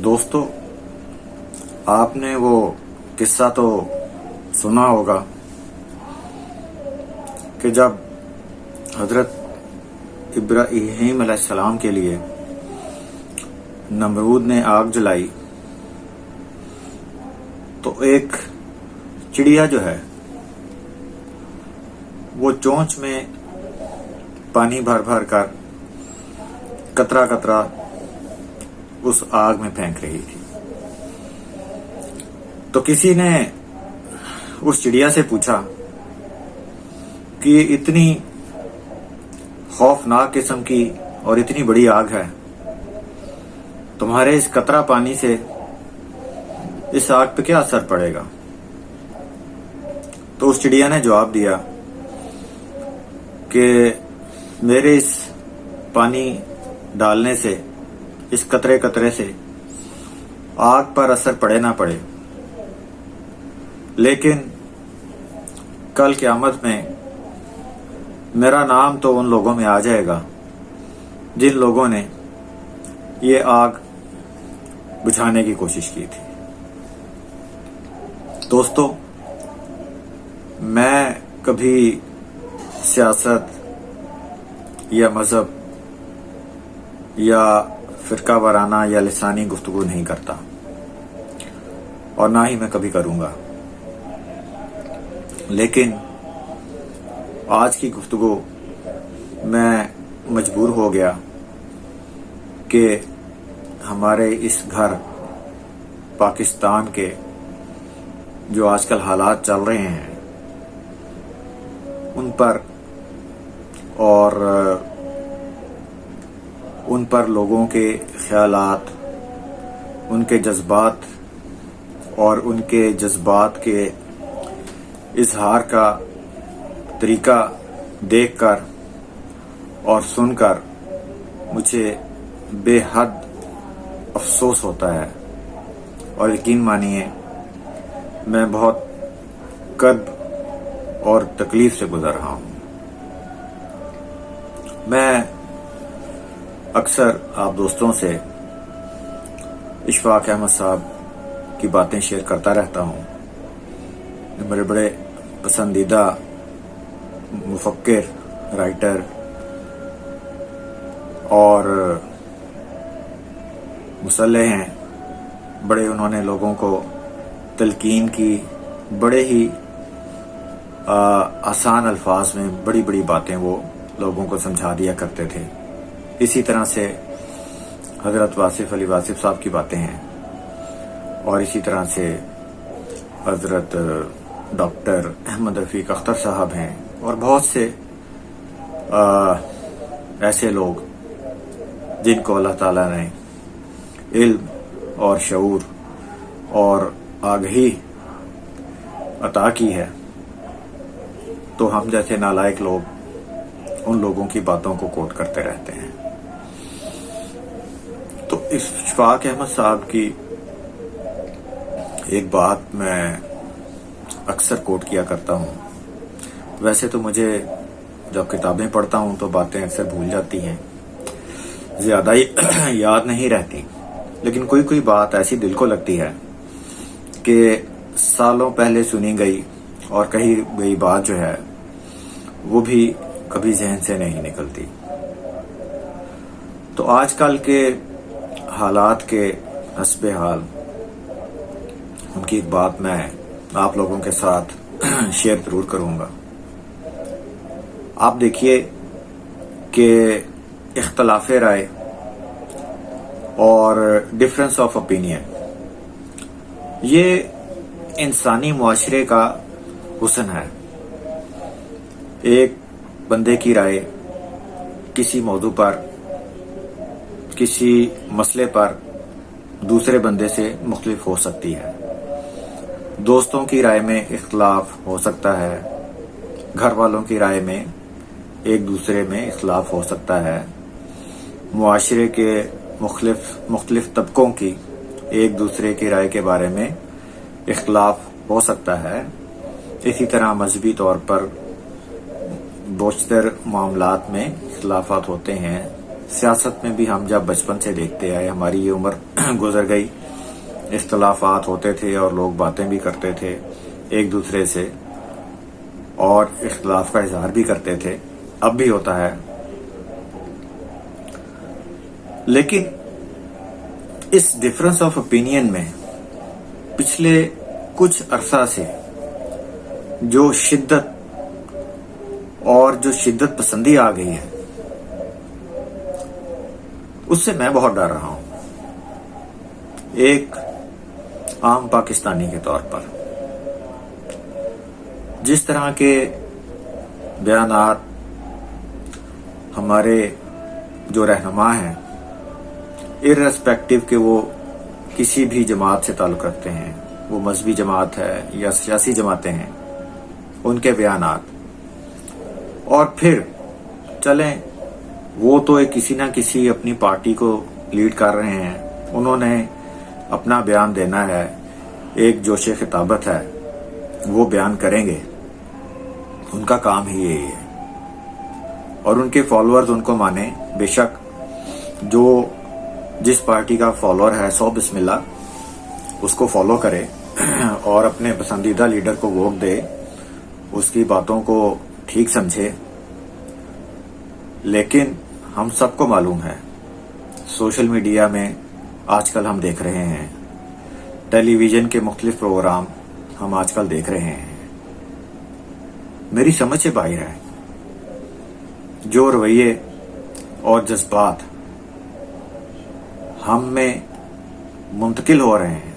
دوستو، آپ نے وہ قصہ تو سنا ہوگا کہ جب حضرت ابراہیم علیہ السلام کے لیے نمرود نے آگ جلائی تو ایک چڑیا جو ہے وہ چونچ میں پانی بھر بھر کر قطرہ قطرہ اس آگ میں پھینک رہی تھی۔ تو کسی نے اس چڑیا سے پوچھا کہ یہ اتنی خوفناک قسم کی اور اتنی بڑی آگ ہے، تمہارے اس قطرہ پانی سے اس آگ پہ کیا اثر پڑے گا؟ تو اس چڑیا نے جواب دیا کہ میرے اس پانی ڈالنے سے، اس قطرے قطرے سے آگ پر اثر پڑے نہ پڑے، لیکن کل قیامت میں میرا نام تو ان لوگوں میں آ جائے گا جن لوگوں نے یہ آگ بجھانے کی کوشش کی تھی۔ دوستو، میں کبھی سیاست یا مذہب یا فرقہ وارانہ یا لسانی گفتگو نہیں کرتا، اور نہ ہی میں کبھی کروں گا، لیکن آج کی گفتگو میں مجبور ہو گیا کہ ہمارے اس گھر پاکستان کے جو آج کل حالات چل رہے ہیں ان پر اور ان پر لوگوں کے خیالات، ان کے جذبات اور ان کے جذبات کے اظہار کا طریقہ دیکھ کر اور سن کر مجھے بے حد افسوس ہوتا ہے، اور یقین مانیے میں بہت کرب اور تکلیف سے گزر رہا ہوں۔ میں اکثر آپ دوستوں سے اشفاق احمد صاحب کی باتیں شیئر کرتا رہتا ہوں، میرے بڑے پسندیدہ مفکر، رائٹر اور مصلح ہیں۔ بڑے انہوں نے لوگوں کو تلقین کی، بڑے ہی آسان الفاظ میں بڑی بڑی باتیں وہ لوگوں کو سمجھا دیا کرتے تھے۔ اسی طرح سے حضرت واصف علی واصف صاحب کی باتیں ہیں، اور اسی طرح سے حضرت ڈاکٹر احمد رفیق اختر صاحب ہیں، اور بہت سے ایسے لوگ جن کو اللہ تعالیٰ نے علم اور شعور اور آگہی عطا کی ہے، تو ہم جیسے نالائق لوگ ان لوگوں کی باتوں کو کوٹ کرتے رہتے ہیں۔ تو اشفاق احمد صاحب کی ایک بات میں اکثر کوٹ کیا کرتا ہوں۔ ویسے تو مجھے جب کتابیں پڑھتا ہوں تو باتیں اکثر بھول جاتی ہیں، زیادہ یاد نہیں رہتی، لیکن کوئی کوئی بات ایسی دل کو لگتی ہے کہ سالوں پہلے سنی گئی اور کہی گئی بات جو ہے وہ بھی کبھی ذہن سے نہیں نکلتی۔ تو آج کل کے حالات کے حسب حال ان کی ایک بات میں آپ لوگوں کے ساتھ شیئر ضرور کروں گا۔ آپ دیکھیے کہ اختلاف رائے اور ڈفرینس آف اوپینین یہ انسانی معاشرے کا حسن ہے۔ ایک بندے کی رائے کسی موضوع پر، کسی مسئلے پر دوسرے بندے سے مختلف ہو سکتی ہے، دوستوں کی رائے میں اختلاف ہو سکتا ہے، گھر والوں کی رائے میں ایک دوسرے میں اختلاف ہو سکتا ہے، معاشرے کے مختلف طبقوں کی ایک دوسرے کی رائے کے بارے میں اختلاف ہو سکتا ہے۔ اسی طرح مذہبی طور پر بیشتر معاملات میں اختلافات ہوتے ہیں، سیاست میں بھی ہم جب بچپن سے دیکھتے آئے، ہماری یہ عمر گزر گئی، اختلافات ہوتے تھے اور لوگ باتیں بھی کرتے تھے ایک دوسرے سے اور اختلاف کا اظہار بھی کرتے تھے، اب بھی ہوتا ہے۔ لیکن اس ڈفرنس آف اوپینین میں پچھلے کچھ عرصہ سے جو شدت اور جو شدت پسندی آ گئی ہے، اس سے میں بہت ڈر رہا ہوں ایک عام پاکستانی کے طور پر۔ جس طرح کے بیانات ہمارے جو رہنما ہیں، ارریسپیکٹو کہ وہ کسی بھی جماعت سے تعلق رکھتے ہیں، وہ مذہبی جماعت ہے یا سیاسی جماعتیں ہیں، ان کے بیانات، اور پھر چلیں وہ تو کسی نہ کسی اپنی پارٹی کو لیڈ کر رہے ہیں، انہوں نے اپنا بیان دینا ہے، ایک جوش خطابت ہے، وہ بیان کریں گے، ان کا کام ہی یہی ہے، اور ان کے فالوورز ان کو مانیں۔ بے شک جو جس پارٹی کا فالوور ہے، سو بسم اللہ، اس کو فالو کرے اور اپنے پسندیدہ لیڈر کو ووٹ دے، اس کی باتوں کو ٹھیک سمجھے۔ لیکن ہم سب کو معلوم ہے، سوشل میڈیا میں آج کل ہم دیکھ رہے ہیں، ٹیلی ویژن کے مختلف پروگرام ہم آج کل دیکھ رہے ہیں، میری سمجھ سے باہر ہے جو رویے اور جذبات ہم میں منتقل ہو رہے ہیں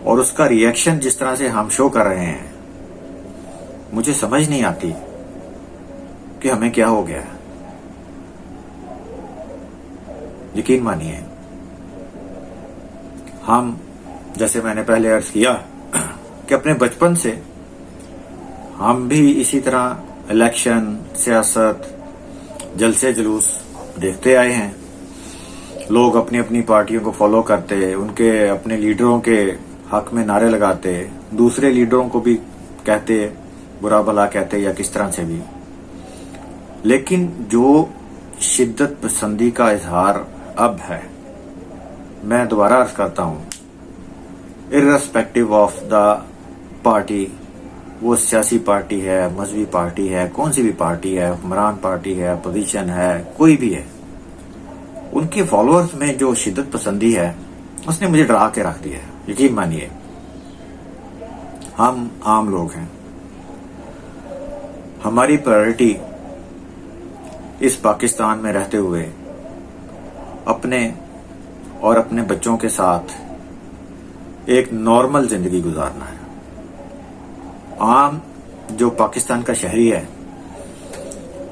اور اس کا ری ایکشن جس طرح سے ہم شو کر رہے ہیں، مجھے سمجھ نہیں آتی کہ ہمیں کیا ہو گیا ہے۔ یقین مانیے، ہم جیسے میں نے پہلے عرض کیا کہ اپنے بچپن سے ہم بھی اسی طرح الیکشن، سیاست، جلسے جلوس دیکھتے آئے ہیں، لوگ اپنی اپنی پارٹیوں کو فالو کرتے، ان کے اپنے لیڈروں کے حق میں نعرے لگاتے، دوسرے لیڈروں کو بھی کہتے، برا بھلا کہتے یا کس طرح سے بھی۔ لیکن جو شدت پسندی کا اظہار اب ہے، میں دوبارہ عرض کرتا ہوں، ارریسپیکٹو آف دا پارٹی، وہ سیاسی پارٹی ہے، مذہبی پارٹی ہے، کون سی بھی پارٹی ہے، حکمران پارٹی ہے، اپوزیشن ہے، کوئی بھی ہے، ان کے فالوورز میں جو شدت پسندی ہے، اس نے مجھے ڈرا کے رکھ دیا ہے۔ یقین مانیے، ہم عام لوگ ہیں، ہماری پرائرٹی اس پاکستان میں رہتے ہوئے اپنے اور اپنے بچوں کے ساتھ ایک نارمل زندگی گزارنا ہے۔ عام جو پاکستان کا شہری ہے،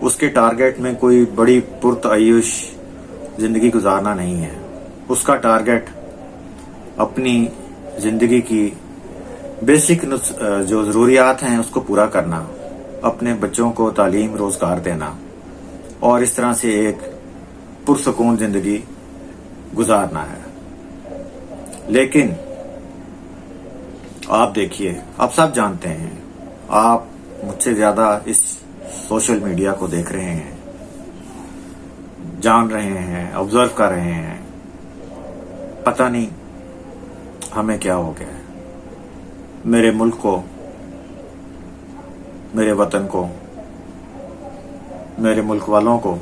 اس کے ٹارگٹ میں کوئی بڑی پرتعیش زندگی گزارنا نہیں ہے، اس کا ٹارگٹ اپنی زندگی کی بیسک جو ضروریات ہیں اس کو پورا کرنا، اپنے بچوں کو تعلیم، روزگار دینا، اور اس طرح سے ایک پرسکون زندگی گزارنا ہے۔ لیکن آپ دیکھیے، آپ سب جانتے ہیں، آپ مجھ سے زیادہ اس سوشل میڈیا کو دیکھ رہے ہیں، جان رہے ہیں، آبزرو کر رہے ہیں، پتہ نہیں ہمیں کیا ہو گیا ہے۔ میرے ملک کو، میرے وطن کو، میرے ملک والوں کو،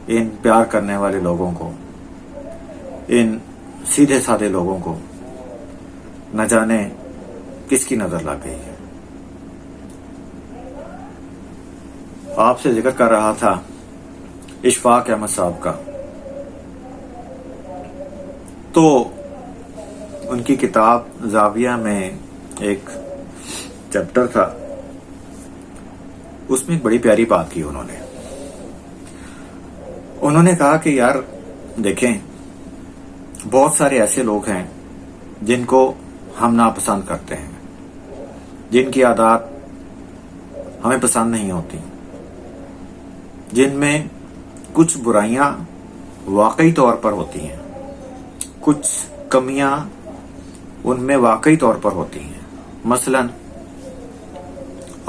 ان پیار کرنے والے لوگوں کو، ان سیدھے سادے لوگوں کو نہ جانے کس کی نظر لگ گئی ہے۔ آپ سے ذکر کر رہا تھا اشفاق احمد صاحب کا، تو ان کی کتاب زاویہ میں ایک چیپٹر تھا، اس میں ایک بڑی پیاری بات کی انہوں نے کہا کہ یار دیکھیں، بہت سارے ایسے لوگ ہیں جن کو ہم ناپسند کرتے ہیں، جن کی عادات ہمیں پسند نہیں ہوتی، جن میں کچھ برائیاں واقعی طور پر ہوتی ہیں، کچھ کمیاں ان میں واقعی طور پر ہوتی ہیں۔ مثلا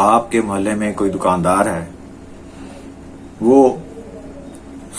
آپ کے محلے میں کوئی دکاندار ہے، وہ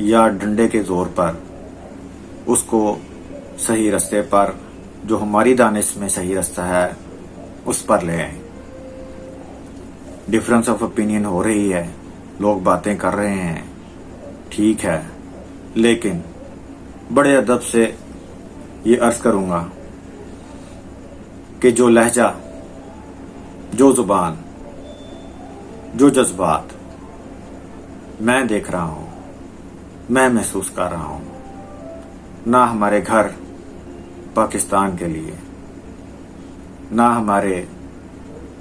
یا ڈنڈے کے زور پر اس کو صحیح رستے پر، جو ہماری دانش میں صحیح رستہ ہے، اس پر لے آئیں۔ ڈفرینس آف اوپینین ہو رہی ہے، لوگ باتیں کر رہے ہیں، ٹھیک ہے، لیکن بڑے ادب سے یہ عرض کروں گا کہ جو لہجہ، جو زبان، جو جذبات میں دیکھ رہا ہوں، میں محسوس کر رہا ہوں، نہ ہمارے گھر پاکستان کے لیے، نہ ہمارے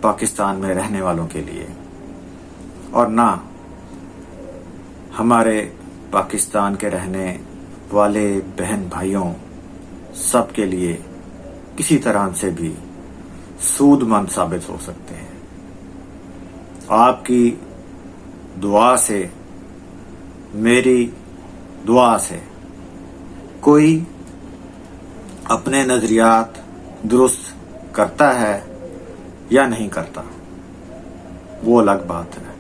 پاکستان میں رہنے والوں کے لیے، اور نہ ہمارے پاکستان کے رہنے والے بہن بھائیوں سب کے لیے کسی طرح سے بھی سود مند ثابت ہو سکتے ہیں۔ آپ کی دعا سے، میری دعا سے کوئی اپنے نظریات درست کرتا ہے یا نہیں کرتا، وہ الگ بات ہے،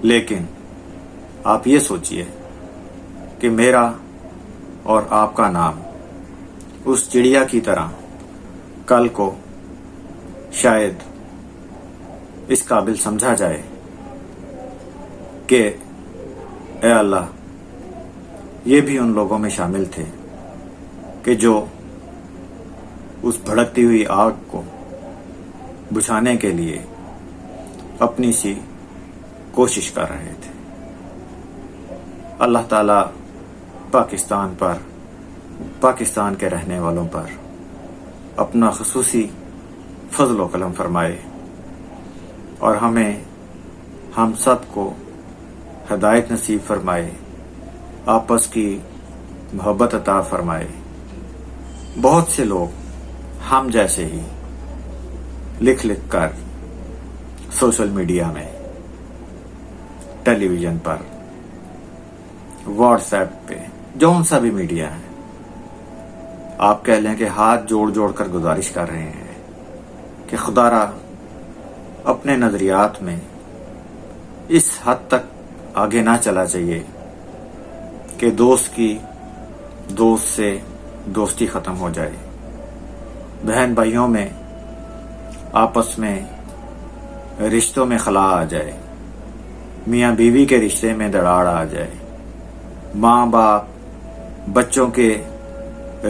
لیکن آپ یہ سوچئے کہ میرا اور آپ کا نام اس چڑیا کی طرح کل کو شاید اس قابل سمجھا جائے کہ اے اللہ، یہ بھی ان لوگوں میں شامل تھے کہ جو اس بھڑکتی ہوئی آگ کو بجھانے کے لیے اپنی سی کوشش کر رہے تھے۔ اللہ تعالیٰ پاکستان پر، پاکستان کے رہنے والوں پر اپنا خصوصی فضل و کرم فرمائے، اور ہمیں، ہم سب کو ہدایت نصیب فرمائے، آپس کی محبت عطا فرمائے۔ بہت سے لوگ ہم جیسے ہی لکھ کر سوشل میڈیا میں، ٹیلی ویژن پر، واٹس ایپ پہ، جون سا بھی میڈیا ہے، آپ کہہ لیں کہ ہاتھ جوڑ جوڑ کر گزارش کر رہے ہیں کہ خدا را اپنے نظریات میں اس حد تک آگے نہ چلا چاہیے کہ دوست کی دوست سے دوستی ختم ہو جائے، بہن بھائیوں میں آپس میں رشتوں میں خلا آ جائے، میاں بیوی کے رشتے میں دراڑ آ جائے، ماں باپ بچوں کے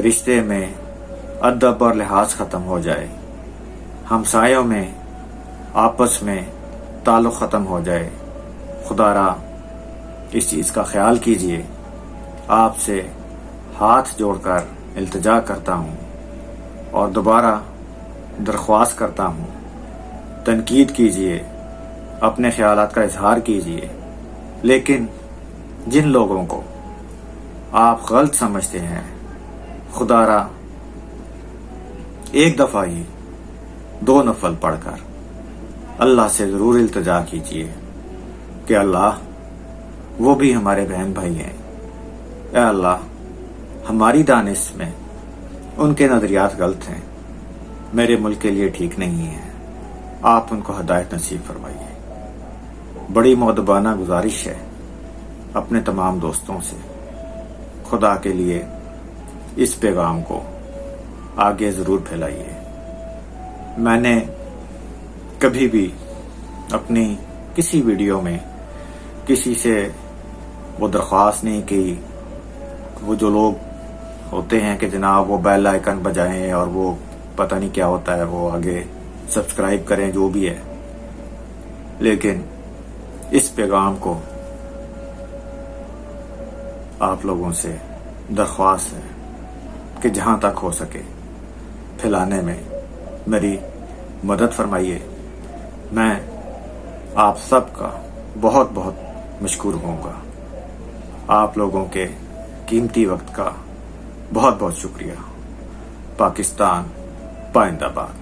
رشتے میں ادب اور لحاظ ختم ہو جائے، ہمسایوں میں آپس میں تعلق ختم ہو جائے۔ خدا را اس چیز کا خیال کیجئے۔ آپ سے ہاتھ جوڑ کر التجا کرتا ہوں اور دوبارہ درخواست کرتا ہوں، تنقید کیجئے، اپنے خیالات کا اظہار کیجئے، لیکن جن لوگوں کو آپ غلط سمجھتے ہیں، خدا را ایک دفعہ ہی 2 نفل پڑھ کر اللہ سے ضرور التجا کیجئے کہ اللہ، وہ بھی ہمارے بہن بھائی ہیں، اے اللہ، ہماری دانش میں ان کے نظریات غلط ہیں، میرے ملک کے لیے ٹھیک نہیں ہیں، آپ ان کو ہدایت نصیب فرمائیے۔ بڑی مؤدبانہ گزارش ہے اپنے تمام دوستوں سے، خدا کے لیے اس پیغام کو آگے ضرور پھیلائیے۔ میں نے کبھی بھی اپنی کسی ویڈیو میں کسی سے وہ درخواست نہیں کی، وہ جو لوگ ہوتے ہیں کہ جناب وہ بیل آئیکن بجائیں اور وہ پتہ نہیں کیا ہوتا ہے، وہ آگے سبسکرائب کریں، جو بھی ہے، لیکن اس پیغام کو آپ لوگوں سے درخواست ہے کہ جہاں تک ہو سکے پھیلانے میں میری مدد فرمائیے۔ میں آپ سب کا بہت بہت مشکور ہوں گا۔ آپ لوگوں کے قیمتی وقت کا بہت بہت شکریہ۔ پاکستان پائندہ باد۔